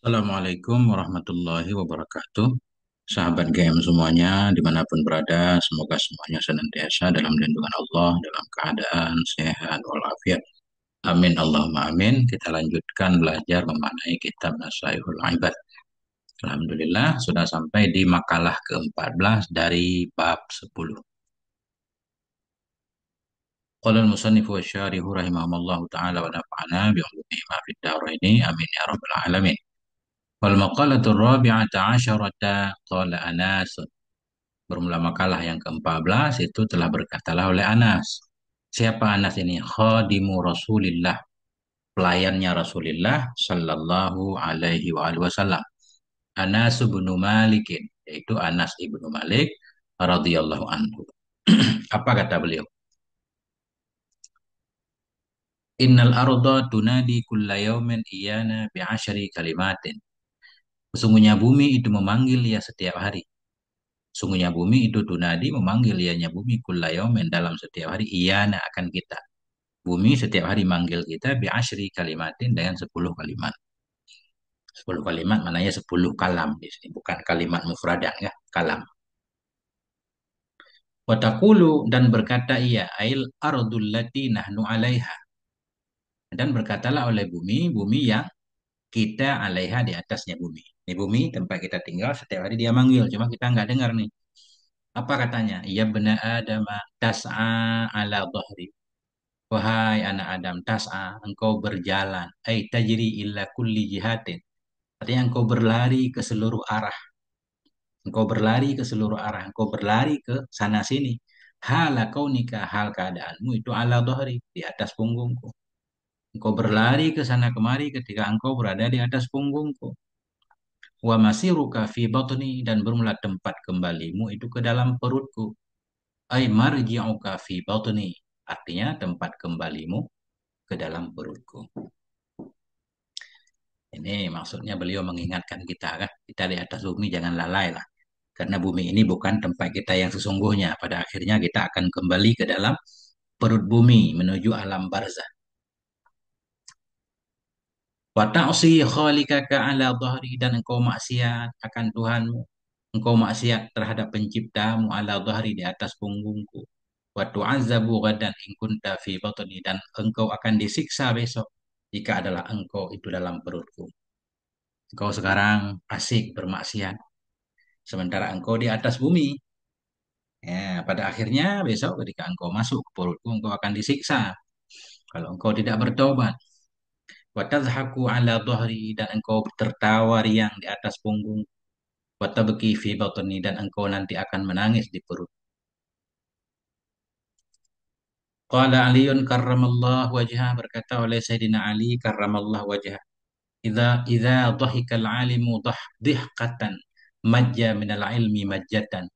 Assalamualaikum warahmatullahi wabarakatuh. Sahabat GM semuanya, dimanapun berada, semoga semuanya senantiasa dalam lindungan Allah, dalam keadaan sehat walafiat. Amin Allahumma amin. Kita lanjutkan belajar memaknai kitab Nasaihul Ibad. Alhamdulillah sudah sampai di makalah ke-14 dari bab 10. Qala al-musannif wa syarihu rahimahumullah ta'ala wa nafa'ana bi'ulumihi ma fid daraini amin ya rabbal alamin. Wal maqalatul rabi'ata asyarata qala Anas. Bermula makalah yang ke-14 itu telah berkatalah oleh Anas. Siapa Anas ini? Khadimu Rasulillah, pelayannya Rasulullah sallallahu alaihi wa alihi wasallam. Anas bin Malik, yaitu Anas ibnu Malik radhiyallahu anhu. Apa kata beliau? Innal arda tunadi kulla yaumin iyana bi asyri kalimatin. Sesungguhnya bumi itu memanggil ya setiap hari. Sungguhnya bumi itu tunadi memanggil ianya bumi kulla yaumin dalam setiap hari iyana akan kita. Bumi setiap hari manggil kita bi asyri kalimatin dengan 10 kalimat. 10 kalimat maknanya 10 kalam di sini, bukan kalimat mufradah ya, kalam. Watakulu dan berkata ia ail ardul lati nahnu alaiha. Dan berkatalah oleh bumi, bumi yang kita alaiha di atasnya bumi. Ini bumi tempat kita tinggal setiap hari dia manggil, cuma kita nggak dengar nih. Apa katanya? Ya bena Adam tas'a ala dhahri. Wahai anak Adam, tas'a, engkau berjalan. Tajri illa kulli jihatin. Artinya engkau berlari ke seluruh arah. Engkau berlari ke seluruh arah. Engkau berlari ke sana sini. Hala kau nikah, hal keadaanmu itu ala dhahri, di atas punggungku. Engkau berlari ke sana kemari ketika engkau berada di atas punggungku. Wa masiruka fi batni, dan bermula tempat kembalimu itu ke dalam perutku. Ay marji'uka fi batni. Artinya tempat kembalimu ke dalam perutku. Ini maksudnya beliau mengingatkan kita kan, kita di atas bumi jangan lalai lah. Karena bumi ini bukan tempat kita yang sesungguhnya. Pada akhirnya kita akan kembali ke dalam perut bumi menuju alam barzah. Wa ta'si khalikaka ala dhahri, dan engkau maksiat akan Tuhanmu. Engkau maksiat terhadap penciptamu ala dhahri, di atas punggungku. Wa tu'azzabu ghadan in kunta fi batni, dan engkau akan disiksa besok jika adalah engkau itu dalam perutku. Engkau sekarang asik bermaksiat, sementara engkau di atas bumi. Ya, pada akhirnya besok ketika engkau masuk ke perutku, engkau akan disiksa kalau engkau tidak bertobat. Wa tadhaku ala dhahri, dan engkau tertawa riang di atas punggung. Wa tabki fi batni, dan engkau nanti akan menangis di perut. Qala Aliun karramallahu wajhah, berkata oleh Sayyidina Ali karramallahu wajhah. Idza dhahikal alimu dhihqatan majja minal ilmi majjatan.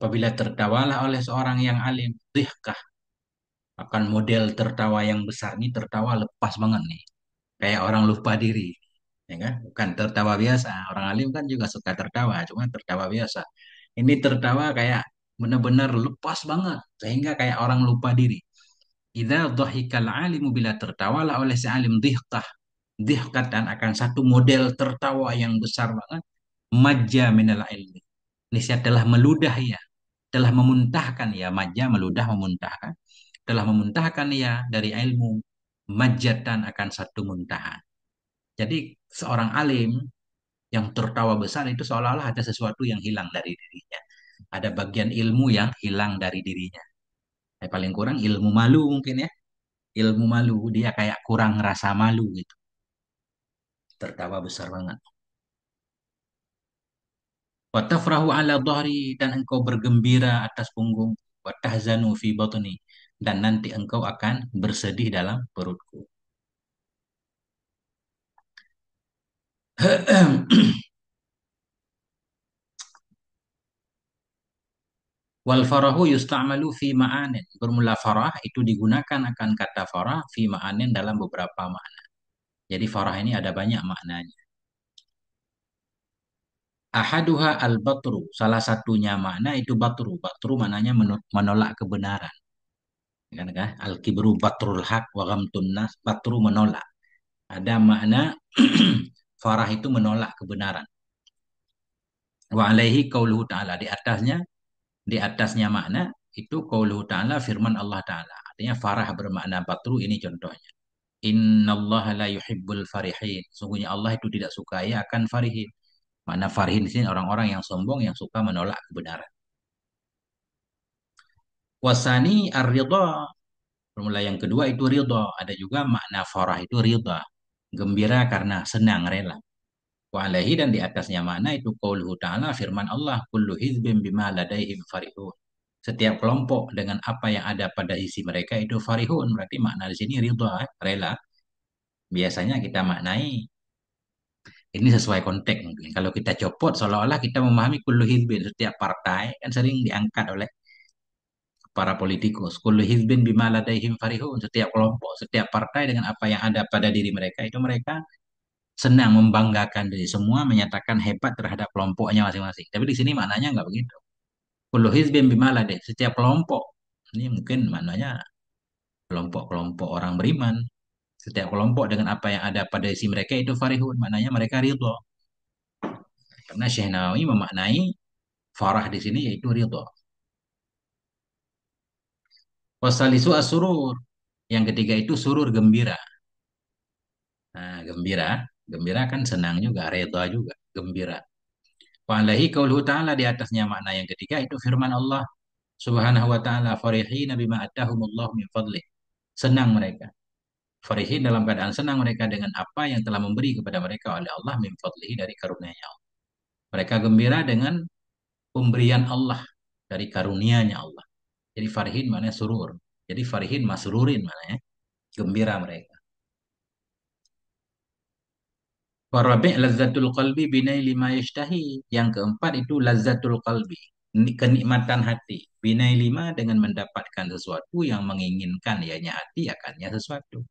Apabila tertawalah oleh seorang yang alim, dhihkah, akan model tertawa yang besar nih, tertawa lepas banget nih, kayak orang lupa diri, ya kan? Bukan tertawa biasa. Orang alim kan juga suka tertawa, cuma tertawa biasa. Ini tertawa kayak benar-benar lepas banget, sehingga kayak orang lupa diri. Idza dhahikal alimu, bila tertawalah oleh si alim, dhihkah, dhihkatan, akan satu model tertawa yang besar banget, majja minal ilmi. Niscaya telah meludah ya, telah memuntahkan ya, majja meludah memuntahkan, telah memuntahkan ia dari ilmu, majatan, akan satu muntahan. Jadi seorang alim yang tertawa besar itu seolah-olah ada sesuatu yang hilang dari dirinya. Ada bagian ilmu yang hilang dari dirinya. Paling kurang ilmu malu mungkin ya. Ilmu malu, dia kayak kurang rasa malu gitu. Tertawa besar banget. Watafrahu ala dhahri, dan engkau bergembira atas punggung. Watahzanu fi batni, dan nanti engkau akan bersedih dalam perutku. Wal farahu yusta'malu fi ma'anin. Bermula farah itu digunakan akan kata farah fi ma'anin dalam beberapa makna. Jadi farah ini ada banyak maknanya. Ahaduha al-batru. Salah satunya makna itu batru. Batru maknanya menolak kebenaran. Kan, kan? Al-kibru batrul haq wa ghamtun nas. Batru menolak. Ada makna Farah itu menolak kebenaran. Wa alaihi qauluhu ta'ala, di atasnya makna itu qauluhu ta'ala, firman Allah Ta'ala. Artinya farah bermakna batru, ini contohnya. Innallaha la yuhibbul farihin. Sungguhnya Allah itu tidak suka ya akan farihin. Mana farihin di sini orang-orang yang sombong yang suka menolak kebenaran. Wasani ar-ridha. Formula yang kedua itu ridha. Ada juga makna farah itu ridha. Gembira karena senang, rela. Wa alaihi, dan di atasnya makna itu qauluhu ta'ala, firman Allah, kullu hizbin bima ladaihim farihun. Setiap kelompok dengan apa yang ada pada isi mereka itu farihun. Berarti makna di sini ridha, rela. Biasanya kita maknai ini sesuai konteks mungkin. Kalau kita copot seolah-olah kita memahami kullu hizbin, setiap partai kan sering diangkat oleh para politikus. Kullu hizbin bima ladaihim farihun. Setiap kelompok, setiap partai dengan apa yang ada pada diri mereka itu mereka senang membanggakan diri. Semua menyatakan hebat terhadap kelompoknya masing-masing. Tapi di sini maknanya nggak begitu. Kullu hizbin bima ladaih. Setiap kelompok. Ini mungkin maknanya kelompok-kelompok orang beriman. Setiap kelompok dengan apa yang ada pada isi mereka itu farihun. Maknanya mereka ridho. Karena Syekh Nawawi memaknai farah di sini yaitu ridho. Wasalisu asurur. Yang ketiga itu surur, gembira. Nah, gembira, gembira kan senang juga, ridha juga, gembira. Wa'alahi qauluhu ta'ala, di atasnya makna yang ketiga itu firman Allah Subhanahu wa ta'ala, farihina bima atahumullah min fadlih. Senang mereka. Farihin dalam keadaan senang mereka dengan apa yang telah memberi kepada mereka oleh Allah min fadlihi, dari karunia-Nya Allah. Mereka gembira dengan pemberian Allah dari karunia-Nya Allah. Jadi farihin maknanya surur. Jadi farihin masrurin maknanya gembira mereka. Warabi' lazzatul qalbi binaili ma yashtahi. Yang keempat itu lazzatul qalbi, kenikmatan hati. Binaili ma, dengan mendapatkan sesuatu yang menginginkan ianya hati akannya sesuatu.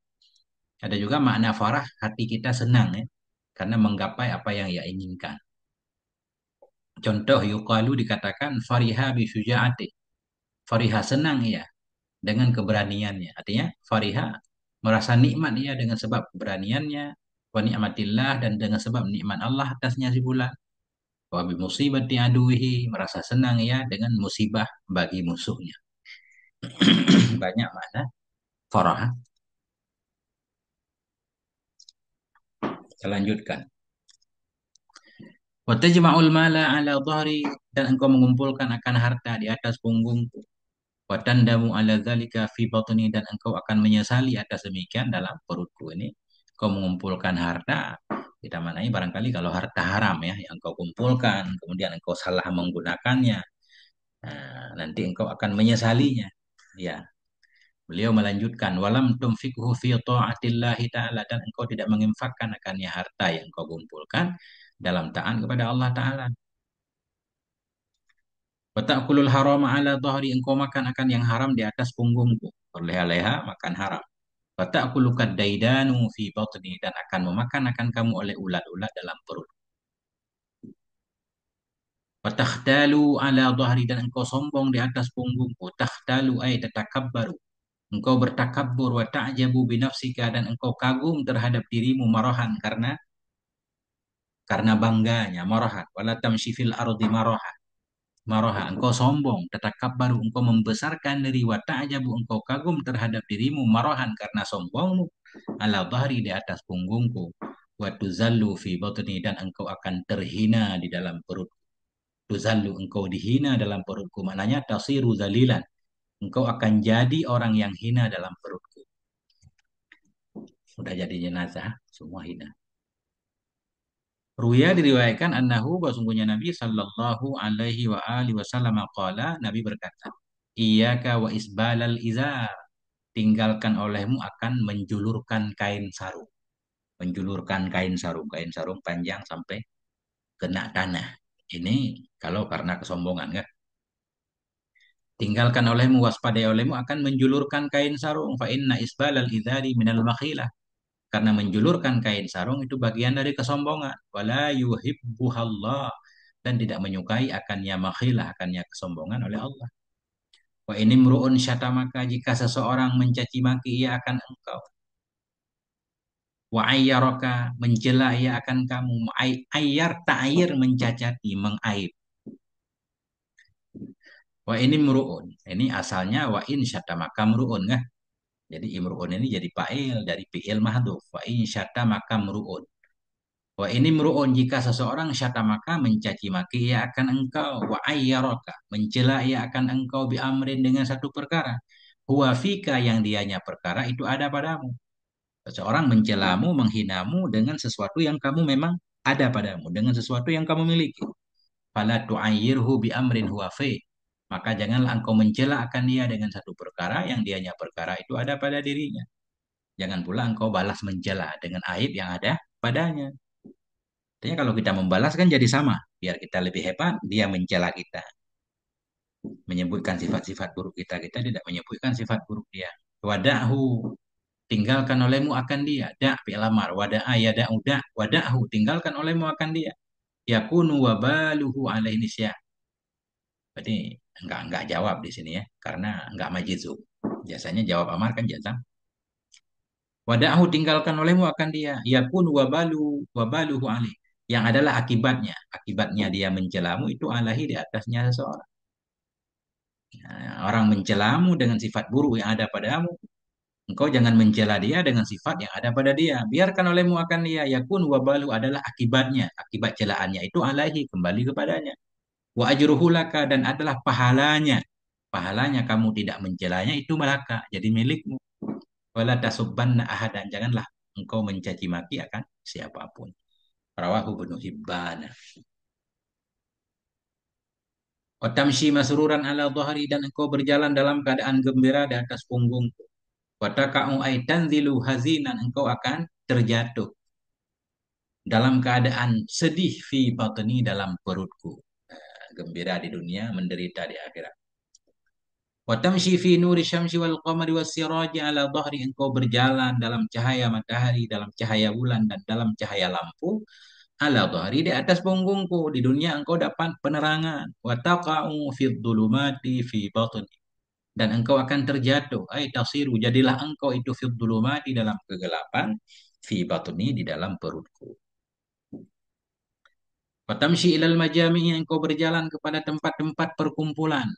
Ada juga makna farah, hati kita senang ya, karena menggapai apa yang ia inginkan. Contoh yuqalu, dikatakan fariha bi syuja'ati. Fariha senang ia dengan keberaniannya. Artinya fariha merasa nikmat ia dengan sebab keberaniannya, wa ni'matillah, dan dengan sebab nikmat Allah atasnya si bulan. Wa bi musibati aduwihi, merasa senang ia dengan musibah bagi musuhnya. Banyak mana farah. Kita lanjutkan. Wa tajma'ul mala ala dhahri, dan engkau mengumpulkan akan harta di atas punggungku. Wa tandamu ala dzalika fi batni, dan engkau akan menyesali atas demikian dalam perutku. Ini kau mengumpulkan harta, kita maknai barangkali kalau harta haram ya yang kau kumpulkan kemudian engkau salah menggunakannya, nah, nanti engkau akan menyesalinya. Ya, beliau melanjutkan, walam tumfikhu fi ta'atillahi ta'ala, dan engkau tidak menginfakkan akannya harta yang kau kumpulkan dalam taat kepada Allah Ta'ala. Wa ta'kulul harama ala dhahri, engkau makan akan yang haram di atas punggungku. Berleha-leha makan haram. Wa ta'kulu kaddaidanu fi batni, dan akan memakan akan kamu oleh ulat-ulat dalam perut. Wa takhtalu ala dhahri, dan engkau sombong di atas punggungku. Takhtalu ay tatakabbaru. Engkau bertakabbur, wa ta'jabu binafsika, dan engkau kagum terhadap dirimu, marahan, karena bangganya, marahan. Wala tamshi fil ardi marahan. Maraha, engkau sombong, tatakabbaru, engkau membesarkan diri, wa ta'jabu, engkau kagum terhadap dirimu, marahan, karena sombongmu, ala dhahri, di atas punggungku, wa tuzallu fi batni, dan engkau akan terhina di dalam perut. Tuzallu, engkau dihina dalam perutku, maknanya tasiru zalilan, engkau akan jadi orang yang hina dalam perutku. Sudah jadi jenazah, semua hina. Ruya, diriwayatkan, annahu, bahwa Nabi sallallahu alaihi wa alihi wasallam qala, Nabi berkata, iyyaka wa isbalal izar, tinggalkan olehmu akan menjulurkan kain sarung. Menjulurkan kain sarung panjang sampai kena tanah. Ini kalau karena kesombongan kan. Tinggalkan olehmu, waspadai olehmu akan menjulurkan kain sarung. Fa inna isbalal izari minal makhilah, karena menjulurkan kain sarung itu bagian dari kesombongan. Wala yuhibbuhallah, dan tidak menyukai akannya makhilah, akannya kesombongan oleh Allah. Wa ini mru'un syatamaka, jika seseorang mencaci maki ia akan engkau. Wa ayyaraka mencela ia akan kamu. Ayyar ta'ayir mencacati, mengaib. Wa ini mru'un. Ini asalnya wa in syatamaka mru'un kan. Jadi imru'un ini jadi fa'il dari fi'il mahdhuf. Wa in syatamaka mru'un. Wa ini mru'un jika seseorang syatamaka mencaci maki ia akan engkau. Wa ayyaraka mencela ia akan engkau bi amrin dengan satu perkara. Huwa fika yang dianya perkara itu ada padamu. Seseorang mencelamu, menghinamu dengan sesuatu yang kamu memang ada padamu, dengan sesuatu yang kamu miliki. Fala tu'ayyirhu bi amrin huwa fi. Maka janganlah engkau mencela akan dia dengan satu perkara yang dianya perkara itu ada pada dirinya. Jangan pula engkau balas mencela dengan aib yang ada padanya. Artinya kalau kita membalas kan jadi sama. Biar kita lebih hebat, dia mencela kita. Menyebutkan sifat-sifat buruk kita. Kita tidak menyebutkan sifat buruk dia. Wadahu. Tinggalkan olehmu akan dia. Da fi'il amar. Wada'a yada'u da. Wada'hu. Tinggalkan olehmu akan dia. Yakunu wabaluhu alaihi nisya. Berarti enggak jawab di sini ya. Karena enggak majizub. Biasanya jawab amar kan jazam. Wada'hu tinggalkan olehmu akan dia. Yakunu wabaluhu alaihi. Yang adalah akibatnya. Akibatnya dia mencelamu itu alaihi di atasnya seseorang. Nah, orang mencelamu dengan sifat buruk yang ada padamu. Engkau jangan mencela dia dengan sifat yang ada pada dia. Biarkan olehmu akan dia. Yakun wabalu adalah akibatnya. Akibat celaannya itu alaihi. Kembali kepadanya. Wa ajruhu laka dan adalah pahalanya. Pahalanya kamu tidak mencelanya itu melaka. Jadi milikmu. Wala tasubbanna ahadan. Janganlah engkau mencaci maki akan siapapun. Rawahu Ibnu Hibban. Watamshi masruran ala dhahri dan engkau berjalan dalam keadaan gembira di atas punggungku. Wataka'u ay tanzilu hazinan engkau akan terjatuh dalam keadaan sedih fi batni dalam perutku. Gembira di dunia, menderita di akhirat. Wa tamshi fi nuri syamsi wal qamari was siraji ala dhahri engkau berjalan dalam cahaya matahari, dalam cahaya bulan dan dalam cahaya lampu ala dhahri di atas punggungku. Di dunia engkau dapat penerangan. Wa taqa'u fi dhulumati fi batni dan engkau akan terjatuh. Ai tasiru jadilah engkau itu fi dhulumati dalam kegelapan fi batni di dalam perutku. Watamshi ilal majami engkau berjalan kepada tempat-tempat perkumpulan.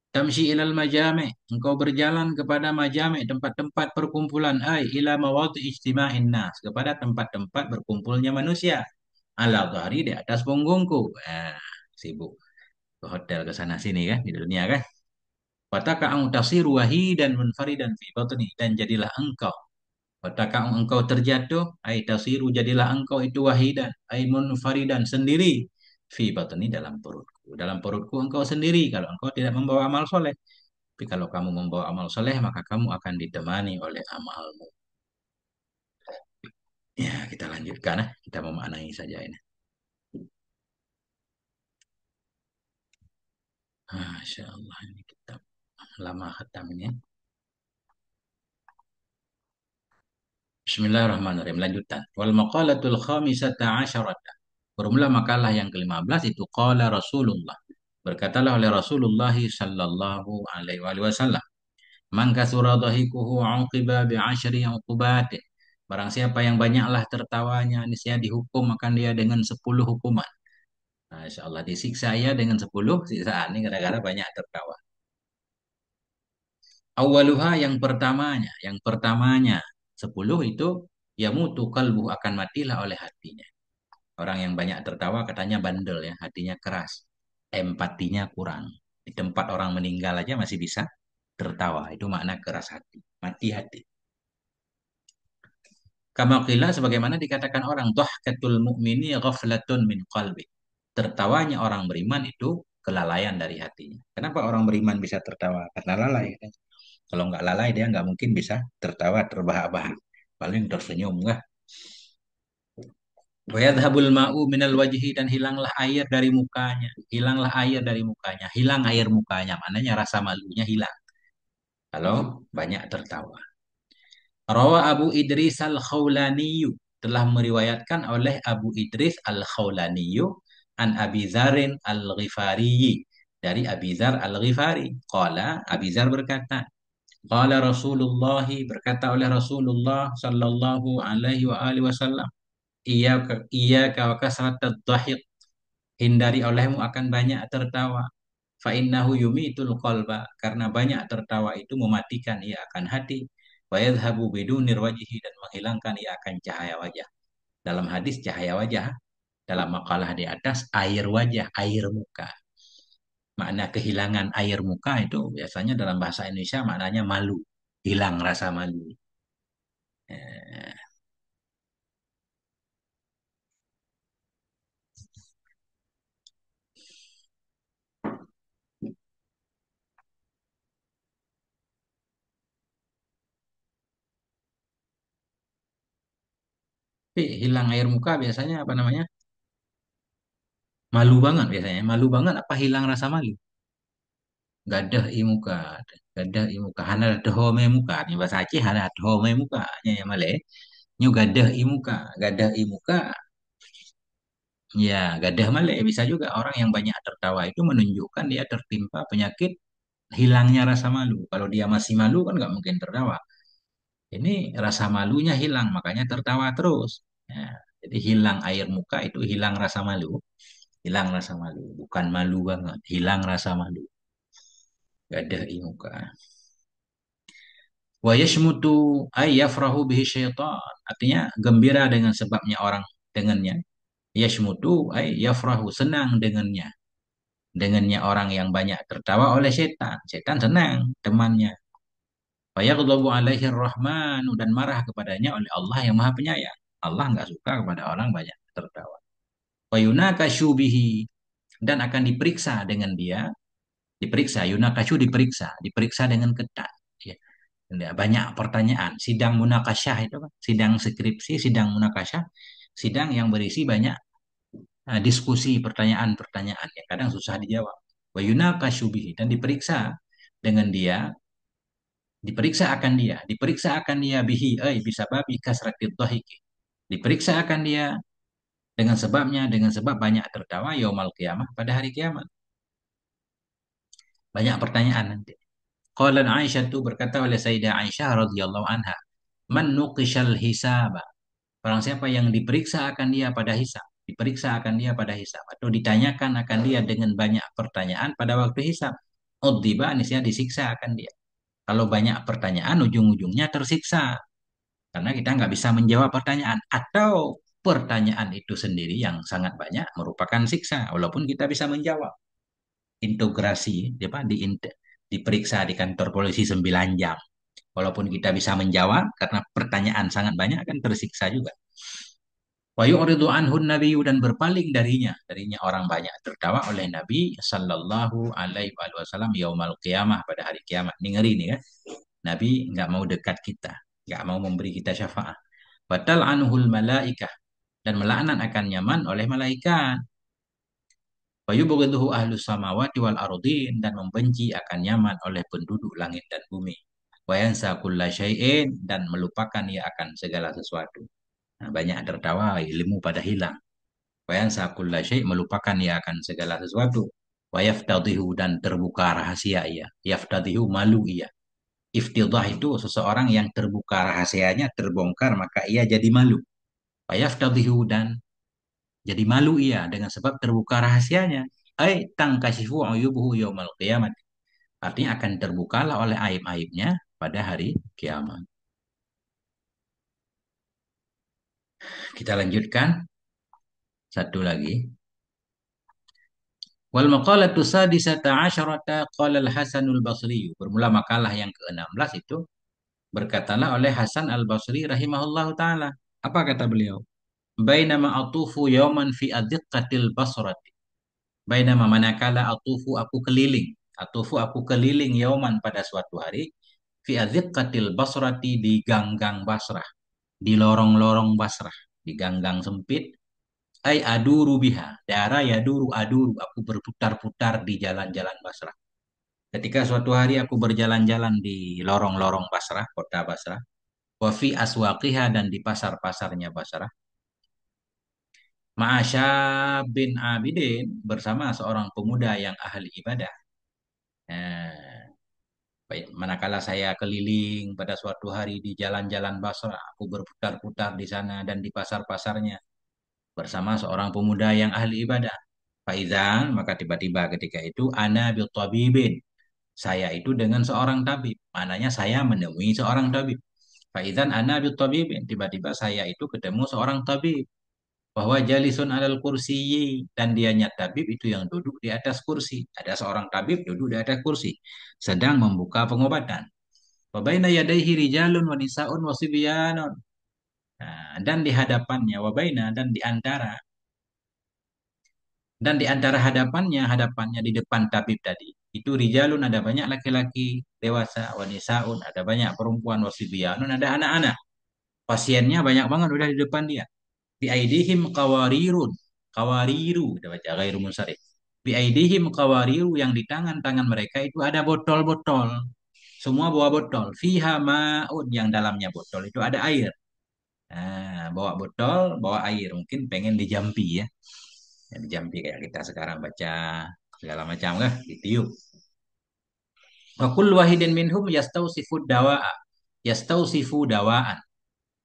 Tamshi ilal majami engkau berjalan kepada majami tempat-tempat perkumpulan. Ai ila mawadhi ijtima'in nas kepada tempat-tempat berkumpulnya manusia. Ala dhahri di atas punggungku. Sibuk ke hotel ke sana sini kan di dunia kan. Wataka'u tasiru wahidan munfaridan fi batni dan jadilah engkau. Wataka'u engkau terjatuh, ay tasiru jadilah engkau itu wahidan, ay munfaridan sendiri fi batni dalam perutku. Dalam perutku engkau sendiri kalau engkau tidak membawa amal soleh. Tapi kalau kamu membawa amal soleh maka kamu akan ditemani oleh amalmu. Ya, kita lanjutkan ya. Kita memaknai saja ini. Masya Allah ini kitab lama khatam ini. Bismillahirrahmanirrahim. Lanjutan. Wal maqalatul khamisata asyarata. Bermula makalah yang ke-15 itu qala Rasulullah. Berkatalah oleh Rasulullah sallallahu alaihi wasallam. Man kasura dhahikuhu uqiba bi asyri uqubatin. Barang siapa yang banyaklah tertawanya, niscaya dihukum akan dia dengan 10 hukuman. Nah, insyaallah disiksa ya dengan 10 siksaan ini gara-gara banyak tertawa. Awaluha yang pertamanya 10 itu ya mutu kalbu akan matilah oleh hatinya. Orang yang banyak tertawa katanya bandel ya, hatinya keras, empatinya kurang. Di tempat orang meninggal aja masih bisa tertawa, itu makna keras hati, mati hati. Kama qila sebagaimana dikatakan orang dhahkatul mu'mini ghaflatun min qalbi. Tertawanya orang beriman itu kelalaian dari hatinya. Kenapa orang beriman bisa tertawa? Karena lalai. Kalau nggak lalai dia nggak mungkin bisa tertawa terbahak-bahak. Paling tersenyum nggak. Wa yadhhabul ma'u minal wajhi dan hilanglah air dari mukanya. Hilanglah air dari mukanya. Hilang air mukanya. Maknanya rasa malunya hilang. Kalau banyak tertawa. Rawa Abu Idris Al-Khawlaniyu. Telah meriwayatkan oleh Abu Idris Al-Khawlaniyu. An Abi Zarin Al-Ghifari. Dari Abi Zar Al-Ghifari. Qala Abi Zar berkata. Qala Rasulullah, berkata oleh Rasulullah sallallahu alaihi wa alihi wasallam, iyyaka wa kasratat dhahik, hindari olehmu akan banyak tertawa. Fa innahu yumitul qalba, karena banyak tertawa itu mematikan ia akan hati. Wa yadhhabu bidunir wajhi, dan menghilangkan ia akan cahaya wajah. Dalam hadis cahaya wajah, dalam makalah di atas air wajah, air muka. Makna kehilangan air muka itu biasanya dalam bahasa Indonesia maknanya malu, hilang rasa malu. Eh, tapi hilang air muka biasanya apa namanya? Malu banget biasanya. Malu banget apa hilang rasa malu? Gadah i muka, gadah i muka. Hana doho me muka. Ini bahasa Aceh hana doho me muka. Ya Malay. Nyu gadah i muka, gadah i muka. Ya, gadah Malay bisa juga orang yang banyak tertawa itu menunjukkan dia tertimpa penyakit hilangnya rasa malu. Kalau dia masih malu kan nggak mungkin tertawa. Ini rasa malunya hilang, makanya tertawa terus. Ya, jadi hilang air muka itu hilang rasa malu. Hilang rasa malu. Bukan malu banget. Hilang rasa malu. Gadah i muka. Wa yashmutu ay yafrahu bihi syaitan. Artinya gembira dengan sebabnya orang dengannya. Yashmutu ay yafrahu, senang dengannya. Dengannya orang yang banyak tertawa oleh setan. Setan senang temannya. Wa yaghdabu alaihi rahmanu, dan marah kepadanya oleh Allah yang Maha Penyayang. Allah nggak suka kepada orang banyak tertawa. Wa yunakashu bihi, dan akan diperiksa dengan dia. Diperiksa, yunakashu diperiksa. Diperiksa dengan ketat. Ya. Banyak pertanyaan. Sidang munakasyah itu kan. Sidang skripsi, sidang munakasyah. Sidang yang berisi banyak diskusi, pertanyaan-pertanyaan yang kadang susah dijawab. Wa yunakashu bihi, dan diperiksa dengan dia, diperiksa akan dia bihi, bisa babi kasratid dhahiki. Diperiksa akan dia dengan sebabnya, dengan sebab banyak tertawa yaumal qiyamah, pada hari kiamat. Banyak pertanyaan nanti. Qala Aisyah, itu berkata oleh Sayyidah Aisyah radhiyallahu anha, man nuqishal hisaba, orang siapa yang diperiksa akan dia pada hisab, diperiksa akan dia pada hisab, atau ditanyakan akan dia dengan banyak pertanyaan pada waktu hisab. Udziba, niscaya disiksa akan dia. Kalau banyak pertanyaan, ujung-ujungnya tersiksa. Karena kita nggak bisa menjawab pertanyaan. Atau pertanyaan itu sendiri yang sangat banyak merupakan siksa. Walaupun kita bisa menjawab. Integrasi, apa, diperiksa di kantor polisi 9 jam. Walaupun kita bisa menjawab, karena pertanyaan sangat banyak, kan tersiksa juga. Wa yu'ridu anhun nabiyyu, dan berpaling darinya orang banyak tertawa oleh Nabi sallallahu alaihi wasallam yaumal qiyamah, pada hari kiamat. Ini ngeri nih ya. Nabi nggak mau dekat kita, nggak mau memberi kita syafaat. Batal anhul malaikah, dan melaknat akan nyaman oleh malaikat. Wa yubghiduhu ahlus samawati wal ardin, dan membenci akan nyaman oleh penduduk langit dan bumi. Wa yansa kulla syai'in, dan melupakan ia akan segala sesuatu. Nah, banyak tertawa, ilmu pada hilang. Wa yansa kulla syai', melupakan ia akan segala sesuatu. Wa yaftadihu, dan terbuka rahasia ia. Yaftadihu, malu ia. Iftidah itu seseorang yang terbuka rahasianya, terbongkar, maka ia jadi malu. Wa yaftadihu, dan jadi malu ia dengan sebab terbuka rahasianya. Ai tangkashifu ayubuhu yaumal qiyamah. Artinya akan terbukalah oleh aib-aibnya pada hari kiamat. Kita lanjutkan satu lagi. Wal maqalatu sadisata asyarata, qala al-Hasanul Basri. Bermula makalah yang ke-16 itu, berkatalah oleh Hasan al-Basri rahimahullahu taala. Apa kata beliau? Bainama atufu yauman fi adiqqatil basrati. Bainama, manakala atufu aku keliling. Atufu aku keliling yauman, pada suatu hari, fi adiqqatil basrati, di ganggang Basrah, di lorong-lorong Basrah, di ganggang sempit. Ai aduru biha, daerah yaduru aduru, aku berputar-putar di jalan-jalan Basrah. Ketika suatu hari aku berjalan-jalan di lorong-lorong Basrah, kota Basrah, wa fi aswaqiha, dan di pasar-pasarnya Basrah, Ma'asya bin Abidin, bersama seorang pemuda yang ahli ibadah. Nah, Baik, manakala saya keliling pada suatu hari di jalan-jalan Basra, aku berputar-putar di sana dan di pasar-pasarnya bersama seorang pemuda yang ahli ibadah. Faizan, maka tiba-tiba ketika itu ana bil tabibin. Saya itu dengan seorang tabib. Mananya saya menemui seorang tabib. Faizan ana bil tabibin. Tiba-tiba saya itu ketemu seorang tabib. Bahwa jalisun alal kursiyi. Dan dianya tabib itu yang duduk di atas kursi. Ada seorang tabib duduk di atas kursi. Sedang membuka pengobatan. Wabaina yadaihi rijalun wa nisaun wa sibyanun. Nah, dan di hadapannya wabaina dan di antara hadapannya di depan tabib tadi itu rijalun ada banyak laki-laki dewasa, wanisaun ada banyak perempuan, wasibiyanun ada anak-anak. Pasiennya banyak banget udah di depan dia. Bi aidihim qawarirun. Qawariru kita baca ghairu munsharif. Bi aidihim qawariru yang di tangan-tangan mereka itu ada botol-botol. Semua bawa botol. Fiha ma'un yang dalamnya botol itu ada air. Nah, bawa botol, bawa air. Mungkin pengen dijampi ya. Ya, dijampi kayak kita sekarang baca segala macam kah ditiup. Wa kullu wahidin minhum yastausifu dawa'a. Yastausifu dawa'an.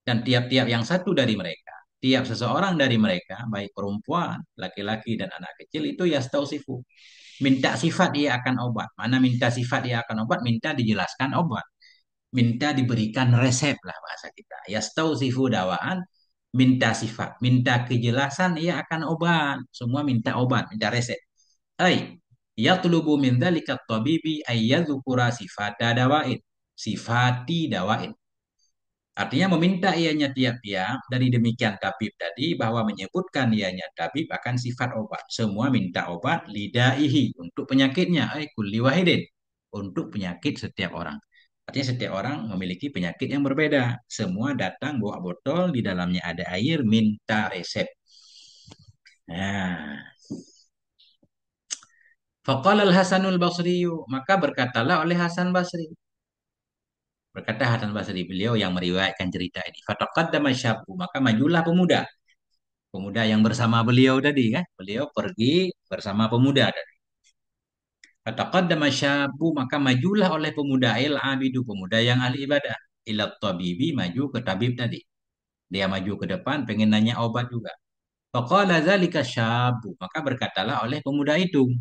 Dan tiap-tiap yang satu dari mereka, tiap seseorang dari mereka, baik perempuan, laki-laki dan anak kecil itu yastausifu. Minta sifat ia akan obat. Mana minta sifat ia akan obat? Minta dijelaskan obat. Minta diberikan resep lah bahasa kita. Yastausifu dawa'an, minta sifat, minta kejelasan ia akan obat. Semua minta obat, minta resep. Ay, yatlubu min dzalika tabibi ay yadhkura sifata dawain. Sifati dawain. Artinya meminta ianya tiap-tiap dari demikian tabib tadi bahwa menyebutkan ianya tabib akan sifat obat. Semua minta obat lidaihi untuk penyakitnya. Ay kulli wahidin. Untuk penyakit setiap orang. Artinya setiap orang memiliki penyakit yang berbeda. Semua datang bawa botol, di dalamnya ada air, minta resep. Nah, faqala al-Hasanul Basri, maka berkatalah oleh Hasan Basri. Berkata Hasan Basri, beliau yang meriwayatkan cerita ini. Fataqaddama syabu, maka majulah pemuda. Pemuda yang bersama beliau tadi kan. Beliau pergi bersama pemuda tadi. Fataqaddama syabu, maka majulah oleh pemuda abidu, pemuda yang ahli ibadah. Ila tabibi, maju ke tabib tadi. Dia maju ke depan, pengen nanya obat juga. Faqala dzalika syabu, maka berkatalah oleh pemuda itu.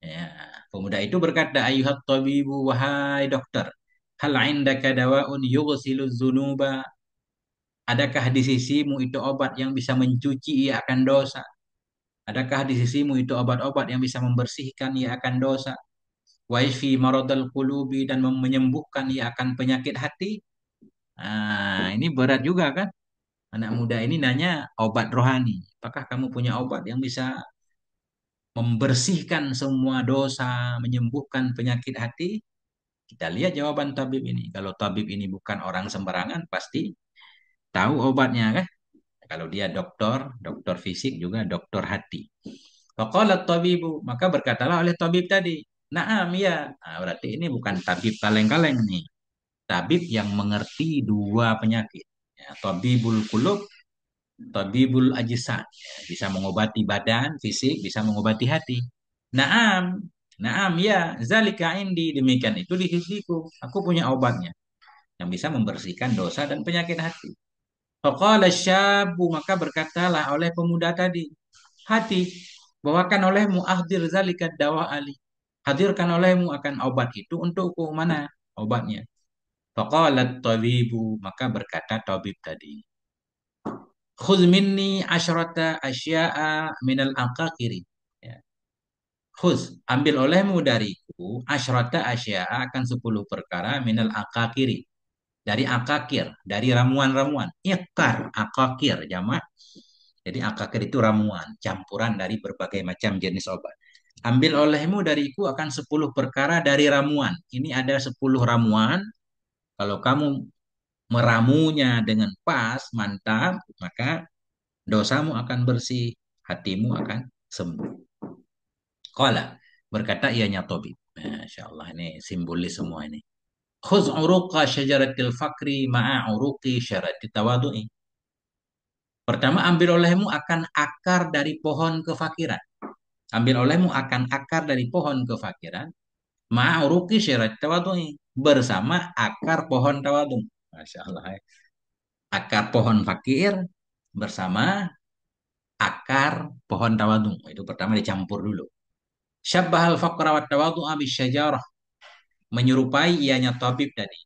Ya, pemuda itu berkata, ayuhat tabibu, wahai dokter. Hal indaka dawaun yughsilu dzunuba. Adakah di sisimu itu obat yang bisa mencuci ia akan dosa? Adakah di sisimu itu obat-obat yang bisa membersihkan ia akan dosa? Wa yashfi maradal qulubi dan menyembuhkan ia akan penyakit hati? Nah, ini berat juga kan? Anak muda ini nanya obat rohani. Apakah kamu punya obat yang bisa membersihkan semua dosa, menyembuhkan penyakit hati? Kita lihat jawaban tabib ini. Kalau tabib ini bukan orang sembarangan, pasti tahu obatnya kan? Kalau dia dokter, dokter fisik juga dokter hati. Faqala tabibu, maka berkatalah oleh tabib tadi, "Na'am ya." Nah, berarti ini bukan tabib kaleng-kaleng nih. Tabib yang mengerti dua penyakit. Ya, tabibul qulub, tabibul ajisad. Ya, bisa mengobati badan, fisik, bisa mengobati hati. Naam, naam ya, zalika indi, demikian itu di sisiku. Aku punya obatnya yang bisa membersihkan dosa dan penyakit hati. Faqala syabu, maka berkatalah oleh pemuda tadi, hati, bawakan olehmu ahdir zalika dawa ali. Hadirkan olehmu akan obat itu untukku, mana obatnya? Faqalat tabibu, maka berkata tabib tadi, khudh minni asyrata asya'a minal aqaqiri. Ya. Khudh, ambil olehmu dariku asyrata asya'a akan 10 perkara minal aqaqiri. Dari akakir, dari ramuan-ramuan. Iqar, akakir, jamak. Jadi akakir itu ramuan, campuran dari berbagai macam jenis obat. Ambil olehmu dariku akan 10 perkara dari ramuan. Ini ada 10 ramuan. Kalau kamu meramunya dengan pas, mantap, maka dosamu akan bersih, hatimu akan sembuh. Qala, berkata ianya Tobit. Masya Allah, ini simbolis semua ini. Khuz uruqa syajaratil fakri ma'a uruqi syarati tawadu'i. Pertama, ambil olehmu akan akar dari pohon kefakiran. Ambil olehmu akan akar dari pohon kefakiran. Ma'uruki syarat tawadhu'i, bersama akar pohon tawadhu. Masya Allah. Ya. Akar pohon fakir bersama akar pohon tawadhu. Itu pertama dicampur dulu. Syabbahal faqra wa tawadhu'a bisyajarah. Menyerupai ianya tabib tadi.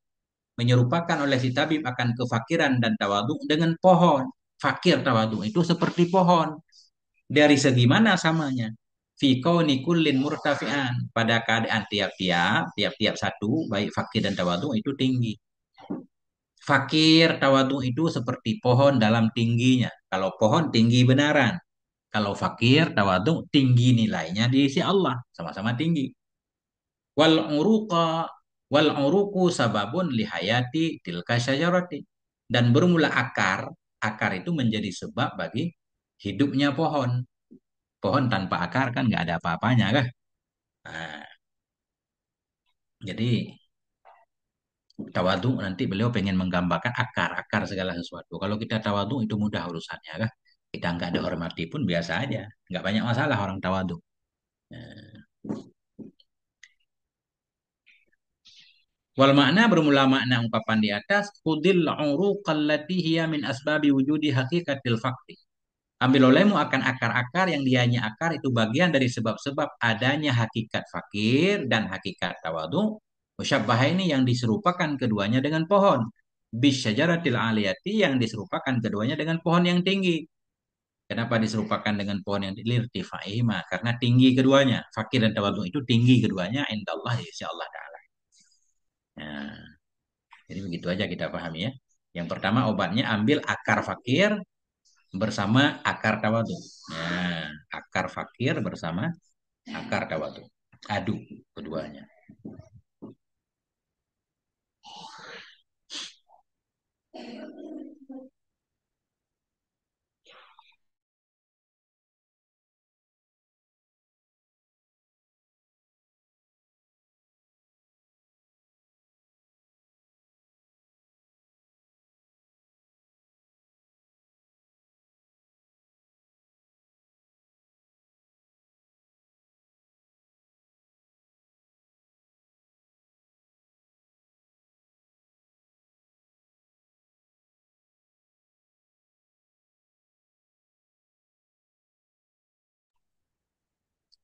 Menyerupakan oleh si tabib akan kefakiran dan tawadhu dengan pohon. Fakir tawadhu itu seperti pohon. Dari segi mana samanya? Fi kauni kullin murtafi'an. Pada keadaan tiap-tiap satu, baik fakir dan tawadhu itu tinggi. Fakir tawadhu itu seperti pohon dalam tingginya. Kalau pohon tinggi benaran. Kalau fakir tawadhu tinggi nilainya di sisi Allah. Sama-sama tinggi. Wal uruqa wal uruqu sababun lihayati tilka syajarati. Dan bermula akar itu menjadi sebab bagi hidupnya pohon. Pohon tanpa akar kan nggak ada apa-apanya kan? Nah, jadi tawadu nanti beliau pengen menggambarkan akar-akar segala sesuatu. Kalau kita tawadu itu mudah urusannya kan? Kita nggak ada hormati pun biasa aja, nggak banyak masalah orang tawadu. Nah, wal makna bermula makna ungkapan di atas khudil uruqallati hiya min asbabi wujudi haqiqatil faqri. Ambil olehmu akan akar-akar yang dianya akar itu bagian dari sebab-sebab adanya hakikat fakir dan hakikat tawadu. Musyabbah ini yang diserupakan keduanya dengan pohon. Bisyajaratil aliyati yang diserupakan keduanya dengan pohon yang tinggi. Kenapa diserupakan dengan pohon yang lirtifa'ihima? Karena tinggi keduanya. Fakir dan tawadu itu tinggi keduanya. Indallah insya Allah Ta'ala. Nah, jadi begitu aja kita pahami ya. Yang pertama obatnya ambil akar fakir bersama akar tawadu. Nah, akar fakir bersama akar tawadu. Adu keduanya.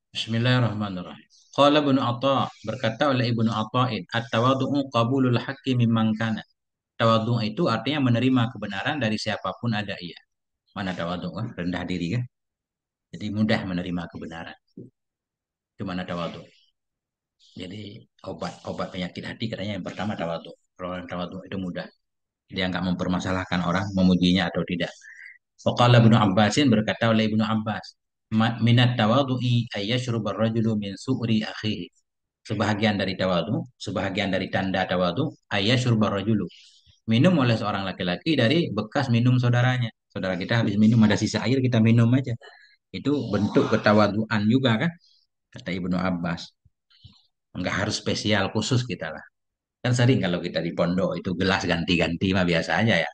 Bismillahirrahmanirrahim. Qala Ibnu Atha, berkata oleh Ibnu Atha'in, at-tawadu'u qabulul haqqi mimman kana. Tawadhu itu artinya menerima kebenaran dari siapapun ada ia. Mana tawadhu? Rendah diri kan? Jadi mudah menerima kebenaran. Itu mana tawadhu? Jadi obat penyakit hati katanya yang pertama tawadhu. Kalau orang tawadhu itu mudah. Dia nggak mempermasalahkan orang memujinya atau tidak. Faqala Ibnu Abbasin berkata oleh Ibnu Abbas, minat tawadhu'i ayyashrubar rajulu min su'ri akhihi. Sebahagian dari tawadu, sebahagian dari tanda tawadu, ayyashrubar rajulu. Minum oleh seorang laki-laki dari bekas minum saudaranya. Saudara kita habis minum ada sisa air kita minum aja. Itu bentuk ketawaduan juga kan? Kata Ibnu Abbas. Enggak harus spesial khusus kita lah. Kan sering kalau kita di pondok itu gelas ganti-ganti mah biasa aja ya.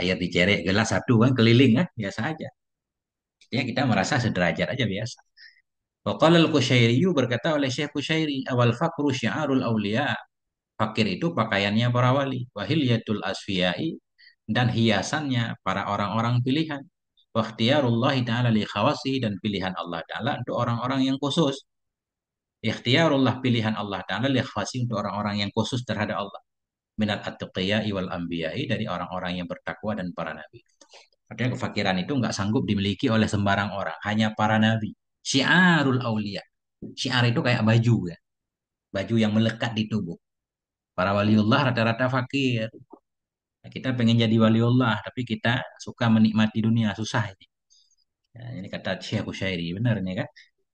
Air dicerek gelas satu kan keliling kan biasa aja. Ya kita merasa sederajat aja biasa. Waqala al-Qushairi berkata oleh Syekh Qushairi, awal fakru syiarul auliya. Fakir itu pakaiannya para wali. Wahilyatul asfiyai dan hiasannya para orang-orang pilihan. Wakhtiyarullah ta'ala li khawasi dan pilihan Allah ta'ala untuk orang-orang yang khusus. Ikhtiyarullah pilihan Allah ta'ala li khawasi untuk orang-orang yang khusus terhadap Allah. Minal attaqiyai wal anbiya'i dari orang-orang yang bertakwa dan para nabi. Artinya kefakiran itu nggak sanggup dimiliki oleh sembarang orang, hanya para nabi. Syiarul aulia. Syiar itu kayak baju ya, baju yang melekat di tubuh. Para waliullah rata-rata fakir. Nah, kita pengen jadi waliullah, tapi kita suka menikmati dunia, susah ini. Ya, ini kata Syekh Utsyairi, benar nih kan?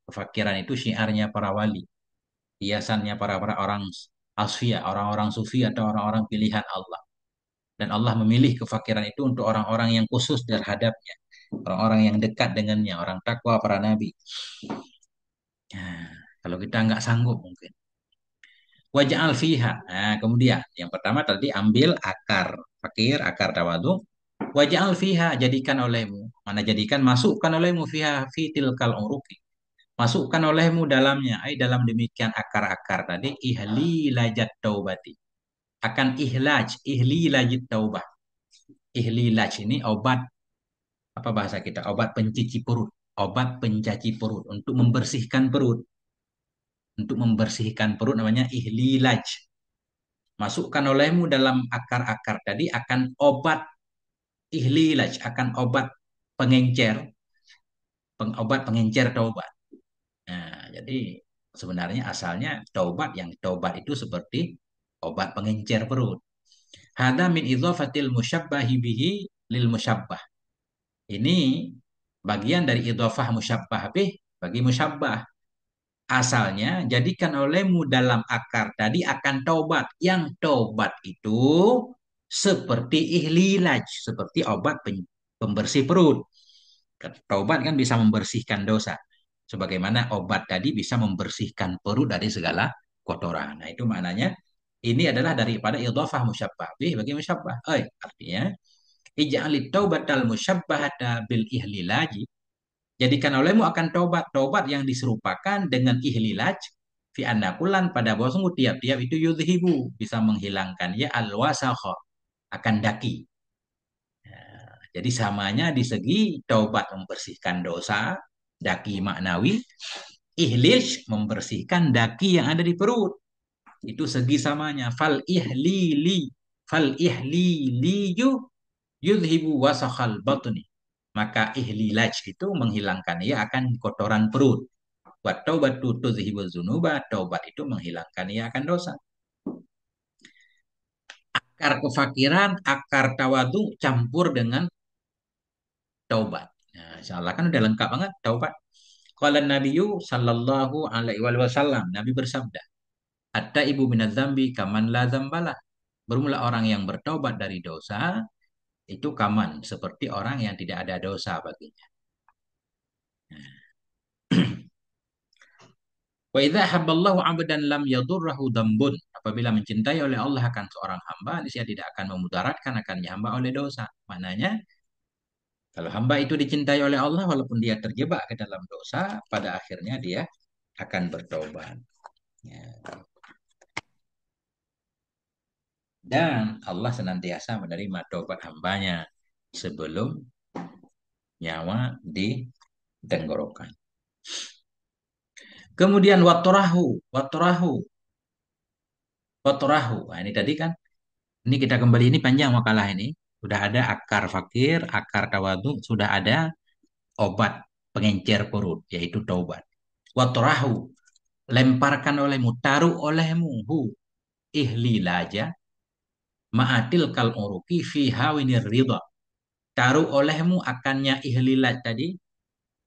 Kefakiran itu syiarnya para wali, hiasannya para orang asfiya, orang-orang sufi atau orang-orang pilihan Allah. Dan Allah memilih kefakiran itu untuk orang-orang yang khusus terhadapnya, orang-orang yang dekat dengannya, orang takwa, para nabi. Nah, kalau kita nggak sanggup mungkin. Waj'al fiha. Nah, kemudian yang pertama tadi ambil akar fakir, akar tawadu. Waj'al fiha jadikan olehmu. Mana jadikan masukkan olehmu fiha fitil kal uruki. Masukkan olehmu dalamnya, dalam demikian akar-akar tadi, ihlilajat taubati. Akan ihlilajit taubah. Ihlilaj ini obat, apa bahasa kita? Obat pencuci perut. Obat pencaci perut, untuk membersihkan perut. Untuk membersihkan perut namanya ihlilaj. Masukkan olehmu dalam akar-akar tadi akan obat ihlilaj, akan obat pengencer, obat pengencer taubat. Nah, jadi sebenarnya asalnya taubat, yang taubat itu seperti obat pengencer perut. Hada min idhafatil musyabbahi bihi lil musyabbah. Ini bagian dari idhafah musyabbah bih bagi musyabbah. Asalnya jadikan olehmu dalam akar tadi akan taubat. Yang taubat itu seperti ihlilaj, seperti obat pembersih perut. Taubat kan bisa membersihkan dosa. Sebagaimana obat tadi bisa membersihkan perut dari segala kotoran. Nah, itu maknanya ini adalah daripada idhafah musyabbah bih bagi musyabbah. Artinya ij'alit taubatal musyabbahata bil ihlilaji. Jadikan olehmu akan taubat, taubat yang diserupakan dengan ihlilaj fi annakulan, pada bahwasanya tiap-tiap itu yudhibu, bisa menghilangkan ya al wasakha, akan daki. Jadi samanya di segi taubat membersihkan dosa, daki maknawi, ihlil membersihkan daki yang ada di perut. Itu segi samanya. Fal ihlili yudhibu wasakhal batni. Maka ihlilaj itu menghilangkan ia akan kotoran perut. Wa taubatu tudhibu dzunuba, taubat itu menghilangkan ia akan dosa. Akar kefakiran, akar tawadu campur dengan taubat. Nah, insyaallah kan udah lengkap banget taubat. Qala Nabiyyu sallallahu alaihi wasallam, Nabi bersabda, "Hatta ibu minadz-dzambi kaman la dzambalah." Bermula orang yang bertaubat dari dosa itu kaman, seperti orang yang tidak ada dosa baginya. Wa idza habballahu 'abdan lam yadurruhu dzambun. Apabila mencintai oleh Allah akan seorang hamba, dia tidak akan memudaratkan akannya hamba oleh dosa. Maknanya, kalau hamba itu dicintai oleh Allah walaupun dia terjebak ke dalam dosa, pada akhirnya dia akan bertobat. Ya. Dan Allah senantiasa menerima tobat hambanya sebelum nyawa di tenggorokan. Kemudian watorahu. Nah, ini tadi kan, ini kita kembali, ini panjang makalah ini. Sudah ada akar fakir, akar tawadu, sudah ada obat pengencer perut, yaitu taubat. Watorahu, lemparkan olehmu, taruh olehmu, ihlilaja, ma'atil kal uruki fi hawinir ridha. Taruh olehmu akannya ihlilaj tadi,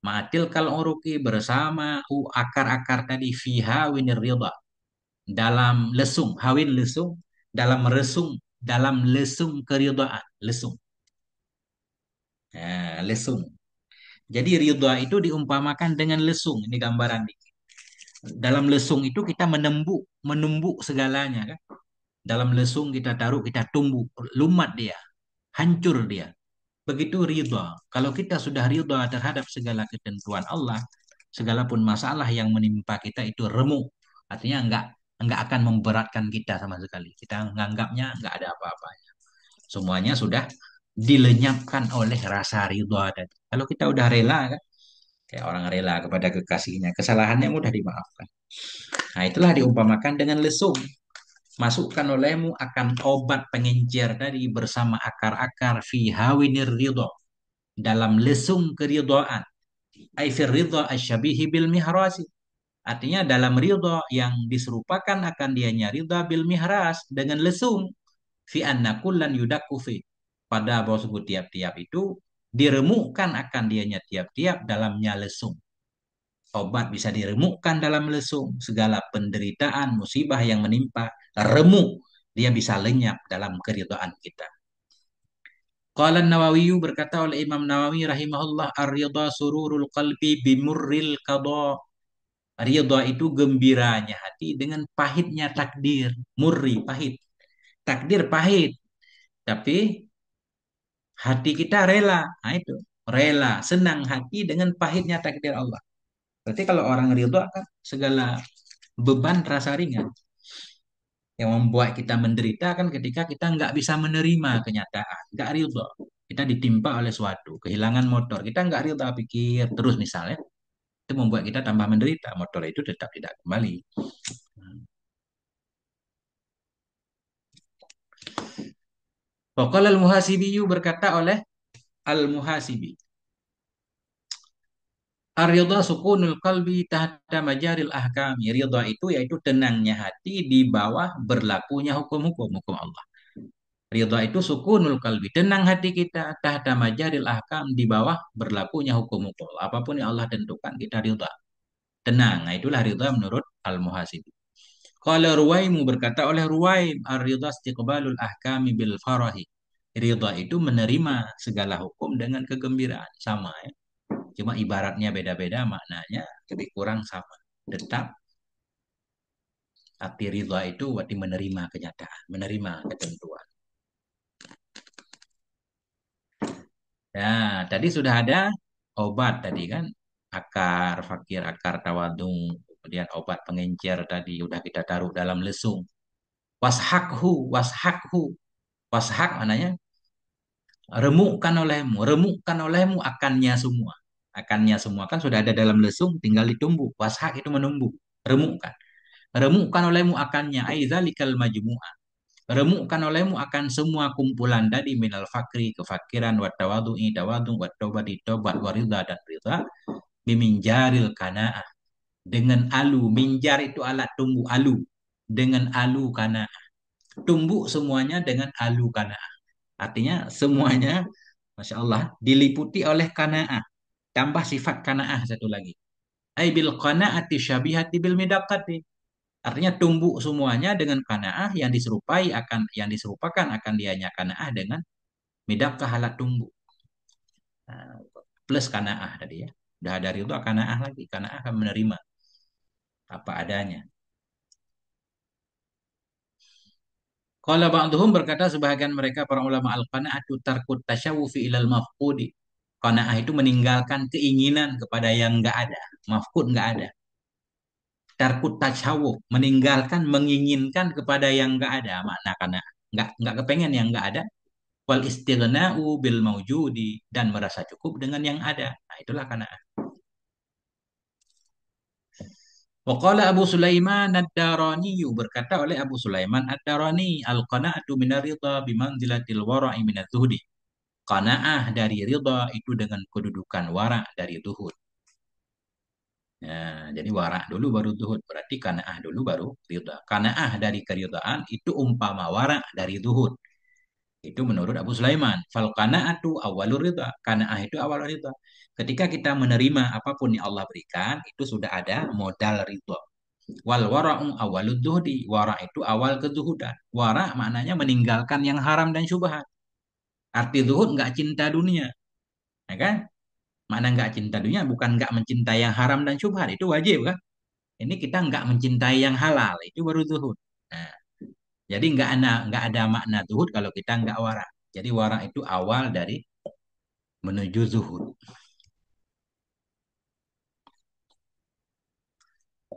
ma'atil kal uruki bersama akar-akar tadi, fi hawinir ridha. Dalam lesung, hawin lesung, dalam lesung keridhaan, lesung. Nah, lesung. Jadi ridha itu diumpamakan dengan lesung. Ini gambaran nih. Dalam lesung itu kita menumbuk segalanya kan. Dalam lesung kita taruh, kita tumbuk, lumat dia, hancur dia. Begitu ridha. Kalau kita sudah ridha terhadap segala ketentuan Allah, segala pun masalah yang menimpa kita itu remuk. Artinya enggak akan memberatkan kita sama sekali. Kita menganggapnya enggak ada apa-apanya. Semuanya sudah dilenyapkan oleh rasa ridha tadi. Kalau kita udah rela kan, kayak orang rela kepada kekasihnya, kesalahannya mudah dimaafkan. Nah, itulah diumpamakan dengan lesung. Masukkan olehmu akan obat pengencer tadi bersama akar-akar fi hawinir ridho, dalam lesung keridhaan. Ai fir ridha asyabihi bil mihrasi. Artinya dalam ridha yang diserupakan akan dianya ridha bil mihras, dengan lesung. Fi anna kullan yudakku fi. Pada bahwa tiap-tiap itu diremukkan akan dianya tiap-tiap dalamnya lesung. Obat bisa diremukkan dalam lesung. Segala penderitaan, musibah yang menimpa, remuk. Dia bisa lenyap dalam keridhaan kita. Qala Nawawi, berkata oleh Imam Nawawi rahimahullah, ar-ridha sururul qalbi bimurril qada. Ridha itu gembiranya hati dengan pahitnya takdir. Murri, pahit. Takdir pahit. Tapi hati kita rela. Nah itu. Rela, senang hati dengan pahitnya takdir Allah. Berarti kalau orang ridho kan segala beban rasa ringan. Yang membuat kita menderita kan ketika kita nggak bisa menerima kenyataan, nggak ridho. Kita ditimpa oleh suatu kehilangan motor, kita nggak ridho, pikir terus misalnya, itu membuat kita tambah menderita. Motor itu tetap tidak kembali. Pokoknya al-muhasibiyu berkata oleh al-muhasibi. Ar-ridha sukunul qalbi tahta majaril ahkami. Ridha itu yaitu tenangnya hati di bawah berlakunya hukum-hukum hukum Allah. Ridha itu sukunul qalbi, tenang hati kita tahta majaril ahkam di bawah berlakunya hukum-hukum Allah. Apapun yang Allah tentukan kita ridha. Tenang. Nah, itulah ridha menurut al-muhasibi. Qala Ruwaimu berkata oleh Ruwaim, ar-ridha istiqbalul ahkami bil farahi. Ridha itu menerima segala hukum dengan kegembiraan. Sama ya. Cuma ibaratnya beda-beda maknanya, lebih kurang sama. Tetap arti ridha itu berarti menerima kenyataan, menerima ketentuan. Ya, tadi sudah ada obat tadi kan, akar fakir, akar tawadung, kemudian obat pengencer tadi udah kita taruh dalam lesung. Washakhu, washakhu, washak mananya remukkan olehmu akannya semua. Akannya semua kan sudah ada dalam lesung, tinggal ditumbuk. Washak itu menumbuk, remukkan. Remukkan olehmu akannya, aizalikal majmu'ah. Remukkan olehmu akan semua kumpulan tadi minal fakri, kefakiran, wa tawadu'i, tawadung, wa tobati, tobat, wa ridha, dan ridha, biminjaril kana'ah. Dengan alu, minjar itu alat tumbuh alu. Dengan alu kana'ah. Tumbuk semuanya dengan alu kana'ah. Artinya semuanya, Masya Allah, diliputi oleh kana'ah. Tambah sifat kana'ah satu lagi. Ay bil qanaati syabihati bil midaqati. Artinya tumbuk semuanya dengan kanaah yang diserupakan akan dianya kanaah dengan midak halat tumbuk. Nah, plus kanaah tadi ya. Udah dari itu kanaah lagi. Kanaah akan menerima apa adanya. Kalau ba'duhum berkata sebahagian mereka para ulama al-qanaatu tarkut tasyawufi ilal mafqudi. Qanaah itu meninggalkan keinginan kepada yang enggak ada. Mafqud enggak ada. Tarkut tasyawuf, meninggalkan menginginkan kepada yang enggak ada. Makna qanaah. Enggak kepengen yang enggak ada. Wal istighna'u bil maujudi, dan merasa cukup dengan yang ada. Nah, itulah qanaah. Waqala Abu Sulaiman Ad-Darani, berkata oleh Abu Sulaiman Ad-Darani, al-qana'atu minar ridha bimanzilatil wara'i minaz zuhdi. Qanaah dari ridha itu dengan kedudukan wara' dari zuhud. Ya, jadi wara' dulu baru zuhud, berarti qanaah dulu baru ridha. Qanaah dari keridhaan itu umpama wara' dari zuhud. Itu menurut Abu Sulaiman. Fal qanaatu awalur ridha. Qanaah itu awal ridha. Ketika kita menerima apapun yang Allah berikan, itu sudah ada modal ridha. Wal wara'u awalud zuhdi. Wara' itu awal kezuhudan. Wara' maknanya meninggalkan yang haram dan syubhat. Arti zuhud nggak cinta dunia. Ya kan? Makna nggak cinta dunia bukan nggak mencintai yang haram dan syubhat. Itu wajib kan? Ini kita nggak mencintai yang halal. Itu baru zuhud. Nah, jadi nggak ada makna zuhud kalau kita nggak wara. Jadi wara itu awal dari menuju zuhud.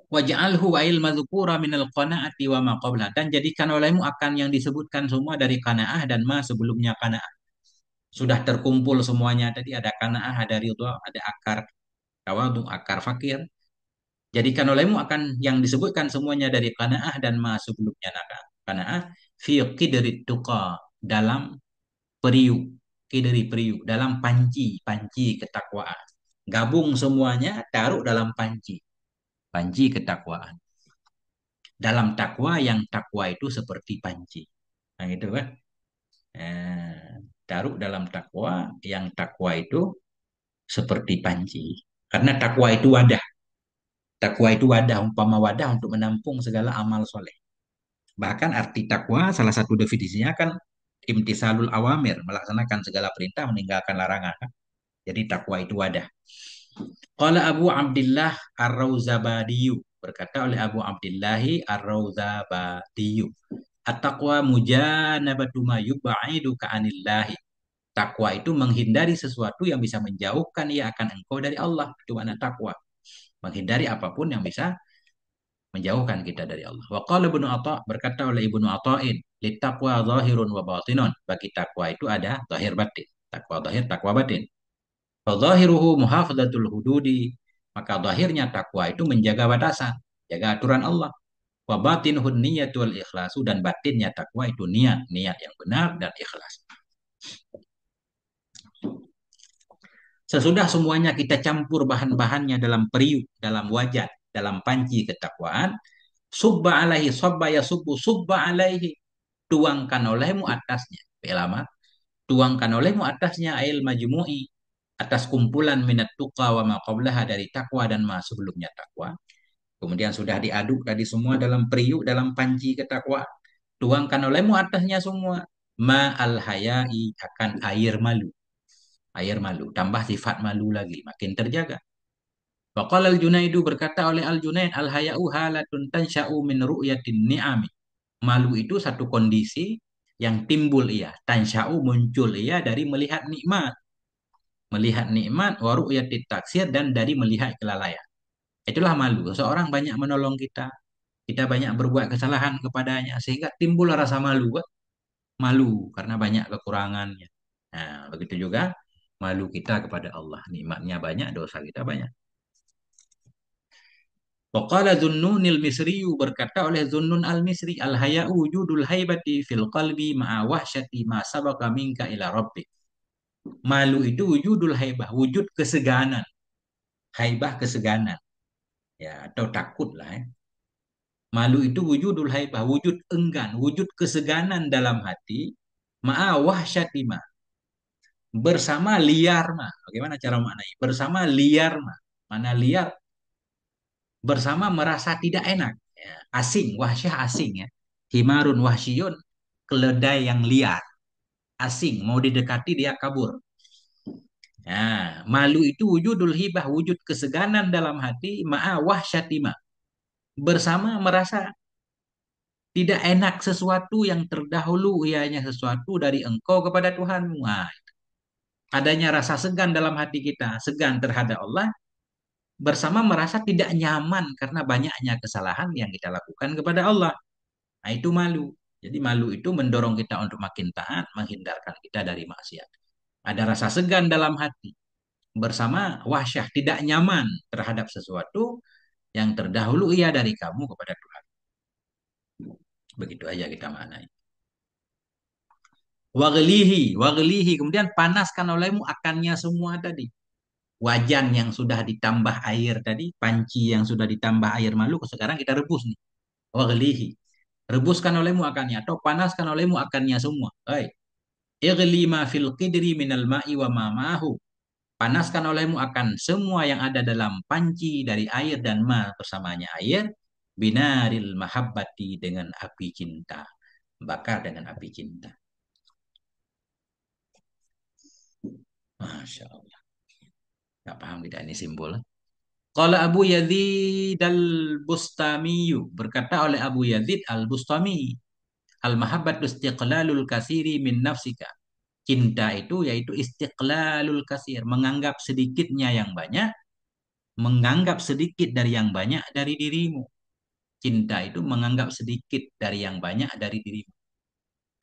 Waj'alhu wa ilma dzukura minal qanaati wa ma qabla. Dan jadikan olehmu akan yang disebutkan semua dari qanaah dan ma sebelumnya qanaah. Sudah terkumpul semuanya tadi, ada qanaah, ada ridha, ada akar tawadu, akar fakir. Jadikan olehmu akan yang disebutkan semuanya dari qanaah dan ma sebelumnya qanaah fi qidrit tuqa, dalam periuk, qidri periuk, dalam panci ketakwaan. Gabung semuanya, taruh dalam panci ketakwaan. Dalam takwa, yang takwa itu seperti panci. Nah, gitu kan. Taruh dalam takwa, yang takwa itu seperti panci. Karena takwa itu wadah. Takwa itu wadah, umpama wadah untuk menampung segala amal soleh. Bahkan arti takwa, salah satu definisinya kan imtisalul awamir, melaksanakan segala perintah, meninggalkan larangan. Jadi takwa itu wadah. Qala Abu Abdullah Ar-Rauzabadiyu, berkata oleh Abu Abdillahi Ar-Rauzabadiyu, at-taqwa mujanabatu ma yub'idu ka'anillahi. Takwa itu menghindari sesuatu yang bisa menjauhkan ia akan engkau dari Allah. Itu makna takwa. menghindari apapun yang bisa menjauhkan kita dari Allah. Wa qala Ibnu Atha, berkata oleh Ibnu Atha'in, "Littaqwa zahirun wa batinun." Bagi takwa itu ada zahir batin. Takwa zahir, takwa batin. Fa zahiruhu muhafadzatul hududi. Maka zahirnya takwa itu menjaga batasan, jaga aturan Allah. Wa batinuhu niyyatu wal ikhlasu, dan batinnya takwa itu niat, niat yang benar dan ikhlas. Sesudah semuanya kita campur bahan-bahannya dalam periuk, dalam wajan, dalam panci ketakwaan, subba alaihi sabba ya subbu subba alaihi, tuangkan olehmu atasnya. Lama, tuangkan olehmu atasnya ail majmu'i, atas kumpulan minat tuqa wa ma qablaha, dari takwa dan ma sebelumnya takwa. Kemudian sudah diaduk tadi semua dalam periuk, dalam panci ketakwaan. Tuangkan olehmu atasnya semua. Ma al hayai, akan air malu. Air malu, tambah sifat malu lagi, makin terjaga. Waqala al-Junaidu, berkata oleh al-Junaid, al-haya'u halatun tansya'u min ru'yatin ni'ami. Malu itu satu kondisi yang timbul ia, tansya'u muncul ia dari melihat nikmat. Melihat nikmat, wa ru'yatit taksir, dan dari melihat kelalaian. Itulah malu. Seorang banyak menolong kita, kita banyak berbuat kesalahan kepadanya, sehingga timbul rasa malu. Malu karena banyak kekurangannya. Nah, begitu juga malu kita kepada Allah. Nikmatnya banyak, dosa kita banyak. Waqala Zunnunil Misriyu, berkata oleh Zunnun al-Misri, al-haya'u wujudul haibati fil qalbi ma'a wahsyati ma sabaka minka ila rabbik. Malu itu wujudul haibah, wujud keseganan. Haibah keseganan. Ya, atau takut lah ya. Malu itu wujudul haibah, wujud enggan, wujud keseganan dalam hati, ma'a wahsyati ma, bersama liar ma. Bagaimana cara maknanya? Bersama liar ma. Mana liar? Bersama merasa tidak enak. Ya, asing, wahsyah asing ya. Himarun wahsyiyun, keledai yang liar. Asing, mau didekati dia kabur. Nah, malu itu wujudul hibah, wujud keseganan dalam hati, ma'a wahsyatima. Bersama merasa tidak enak sesuatu yang terdahulu, ianya sesuatu dari engkau kepada Tuhanmu. Nah, adanya rasa segan dalam hati kita, segan terhadap Allah, bersama merasa tidak nyaman karena banyaknya kesalahan yang kita lakukan kepada Allah. Nah, itu malu. Jadi malu itu mendorong kita untuk makin taat, menghindarkan kita dari maksiat. Ada rasa segan dalam hati, bersama wahsyah, tidak nyaman terhadap sesuatu yang terdahulu ia dari kamu kepada Tuhan. Begitu aja kita maknai. Waglihi, waglihi, kemudian panaskan olehmu akannya semua tadi. Wajan yang sudah ditambah air tadi, panci yang sudah ditambah air malu, sekarang kita rebus nih. Waglihi, rebuskan olehmu akannya, atau panaskan olehmu akannya semua. Hai, igli ma fil qidri minal ma'i wa ma ma'ahu. Panaskan olehmu akan semua yang ada dalam panci dari air dan ma bersamanya air, binaril mahabbati, dengan api cinta. Bakar dengan api cinta. Masya Allah. Gak paham kita ini simbol. Kalau Abu Yazid al-Bustami, berkata oleh Abu Yazid al-Bustami, al-mahabbatu istiqlalul kasiri min nafsika. Cinta itu yaitu istiqlalul kasir, menganggap sedikitnya yang banyak, menganggap sedikit dari yang banyak dari dirimu. Cinta itu menganggap sedikit dari yang banyak dari dirimu.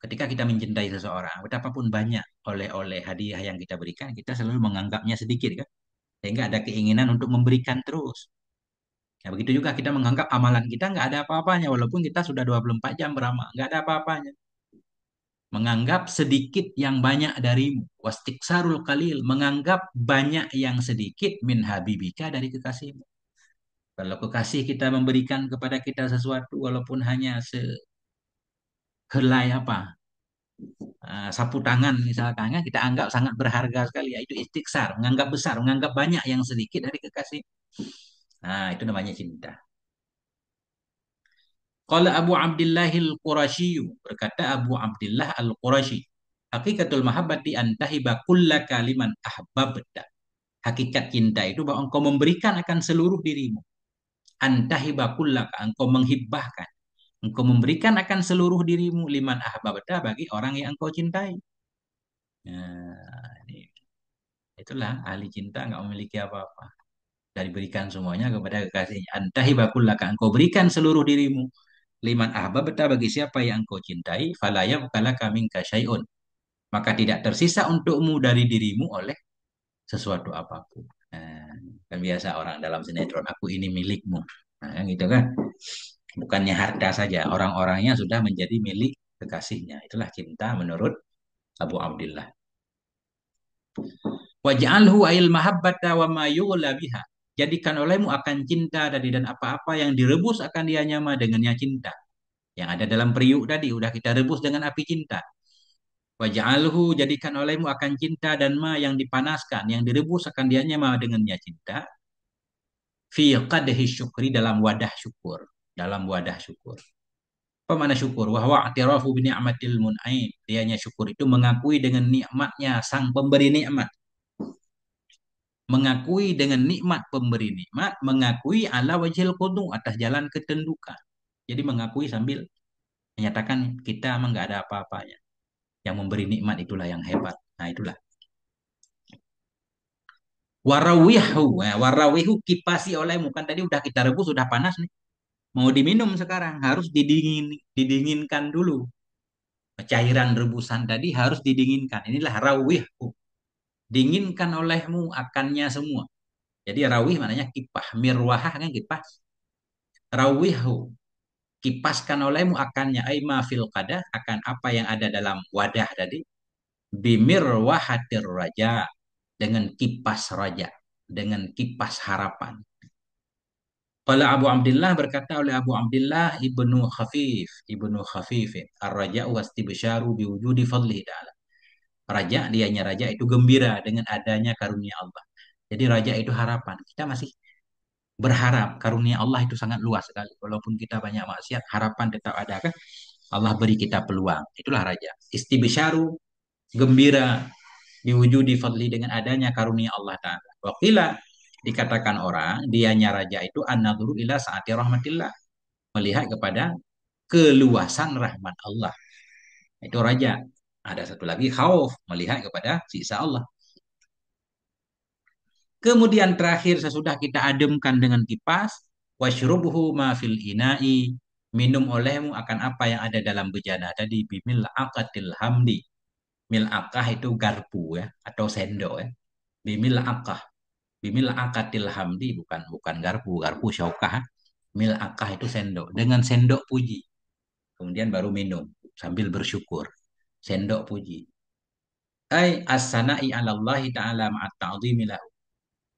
Ketika kita mencintai seseorang, betapapun banyak oleh-oleh hadiah yang kita berikan, kita selalu menganggapnya sedikit kan? Sehingga ada keinginan untuk memberikan terus. Ya, begitu juga kita menganggap amalan kita nggak ada apa-apanya, walaupun kita sudah 24 jam beramal, nggak ada apa-apanya. Menganggap sedikit yang banyak darimu. Wastiksarul kalil, menganggap banyak yang sedikit min habibika, dari kekasihmu. Kalau kekasih kita memberikan kepada kita sesuatu, walaupun hanya sehelai apa, sapu tangan misalkan, kan, kita anggap sangat berharga sekali. Ya, itu istiksar, menganggap besar, menganggap banyak yang sedikit dari kekasih. Nah, itu namanya cinta. Qala Abu Abdullah Al-Qurashi, berkata Abu Abdullah Al-Qurashi, hakikatul mahabbati antahiba kulla kaliman ahbabta. Hakikat cinta itu bahwa engkau memberikan akan seluruh dirimu. Antahiba kullaka, engkau menghibahkan. Engkau memberikan akan seluruh dirimu, liman ahbabta, bagi orang yang engkau cintai. Nah, itulah ahli cinta nggak memiliki apa-apa. dan berikan semuanya kepada kekasihnya. Antahibakullaka, engkau berikan seluruh dirimu. Liman ahbabta, bagi siapa yang engkau cintai, fala yabqalaka minka syai'un, maka tidak tersisa untukmu dari dirimu oleh sesuatu apapun. Nah, kan biasa orang dalam sinetron, aku ini milikmu. Nah, kan gitu kan. Bukannya harta saja, orang-orangnya sudah menjadi milik kekasihnya. Itulah cinta menurut Abu Abdullah. Waj'alhu ail mahabbata wa ma yughla biha. Jadikan olehmu akan cinta tadi dan apa-apa yang direbus akan dia nyama dengannya cinta. Yang ada dalam periuk tadi udah kita rebus dengan api cinta. Waj'alhu, jadikan olehmu akan cinta dan ma yang dipanaskan, yang direbus akan dia nyama dengannya cinta. Fi qadhi syukri, dalam wadah syukur. Dalam wadah syukur. Apa mana syukur? Wahwa i'tirafu bi ni'matil mun'im. Dianya syukur itu mengakui dengan nikmatnya sang pemberi nikmat. Mengakui dengan nikmat pemberi nikmat, mengakui ala wajhil qudu, atas jalan ketendukan. Jadi mengakui sambil menyatakan kita emang nggak ada apa-apanya. Yang memberi nikmat itulah yang hebat. Nah itulah. Warawihu, warawihu, kipasi olehmu, kan tadi udah kita rebus, sudah panas nih. Mau diminum sekarang, harus didinginkan dulu. Cairan rebusan tadi harus didinginkan. Inilah rawihu. Dinginkan olehmu akannya semua. Jadi rawih maknanya kipah. Mirwahah kan kipas. Rawihu. Kipaskan olehmu akannya. Aima fil qadah, akan apa yang ada dalam wadah tadi. Bimir wahatir raja. Dengan kipas raja. Dengan kipas harapan. Qala Abu Abdullah, berkata oleh Abu Abdullah Ibnu Khafif ar-raja'u wastibsyaru biwujudi fadlihi ta'ala. Raja, dianya raja itu gembira dengan adanya karunia Allah. Jadi raja itu harapan. Kita masih berharap, karunia Allah itu sangat luas sekali. Walaupun kita banyak maksiat, harapan tetap ada kan? Allah beri kita peluang. Itulah raja. Istibsyaru, gembira diwujudi fadli, dengan adanya karunia Allah Ta'ala. Waqila, dikatakan orang, dianya raja itu an-nadhuru ila sa'ati rahmatillah, melihat kepada keluasan rahmat Allah. Itu raja. Ada satu lagi khauf, melihat kepada siksa Allah. Kemudian terakhir sesudah kita ademkan dengan kipas, washrubhu ma fil ina'i, minum olehmu akan apa yang ada dalam bejana tadi, bimil aqatil hamdi. Mil akah itu garpu ya, atau sendok ya. Bimil akah, bimil akatil hamdi, bukan garpu, garpu syaukah. Mil akah itu sendok, dengan sendok puji. Kemudian baru minum sambil bersyukur. Sendok puji. Ai as-sana'i 'ala Allah taala ma'at ta'dhimi lahu.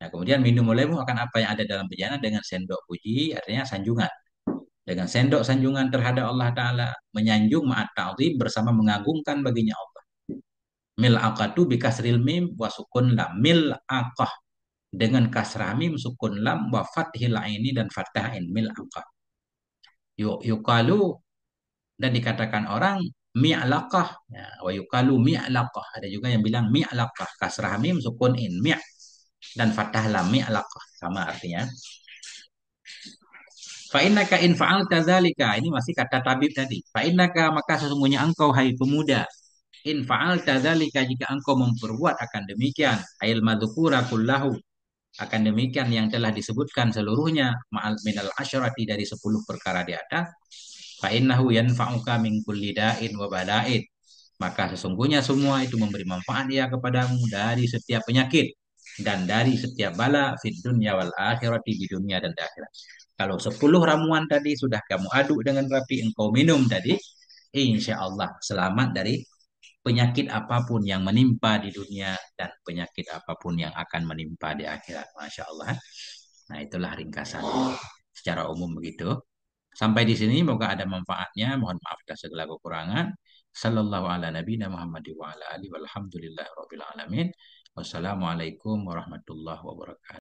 Nah, kemudian minum olehmu akan apa yang ada dalam bejana dengan sendok puji, artinya sanjungan. Dengan sendok sanjungan terhadap Allah Ta'ala, menyanjung ma'at ta'zim, bersama mengagungkan baginya Allah. Mil aqatu bi kasril mim wa sukun lam. Mil aqah, dengan kasrah mim, sukun lam, wa fathil aini, dan fathah ain. Mil aqah. Yukalu, dan dikatakan orang mi'laqah. Ya, wa yukalu mi'laqah. Ada juga yang bilang mi'laqah. Kasrah mim, sukun in. Mi', dan fathah lam, mi'laqah. Sama artinya. Fa'innaka in fa'alta dzalika, ini masih kata tabib tadi. Fa'innaka, maka sesungguhnya engkau hai pemuda, in fa'alta dzalika, jika engkau memperbuat akan demikian, ail madzkura kullahu, akan demikian yang telah disebutkan seluruhnya, ma'al minal asyarati, dari 10 perkara di atas, fa'innahu yanfa'uka min kulli da'in wa bala'in, maka sesungguhnya semua itu memberi manfaat ya kepadamu dari setiap penyakit dan dari setiap bala, fid dunya wal akhirati, di dunia dan di akhirat. Kalau 10 ramuan tadi sudah kamu aduk dengan rapi, engkau minum tadi, insya Allah selamat dari penyakit apapun yang menimpa di dunia dan penyakit apapun yang akan menimpa di akhirat. Masya Allah. Nah, itulah ringkasan secara umum begitu. Sampai di sini, moga ada manfaatnya. Mohon maaf atas segala kekurangan. Sallallahu ala nabiyina Muhammad wa ala alihi walhamdulillahi rabbil alamin. Wassalamualaikum warahmatullahi wabarakatuh.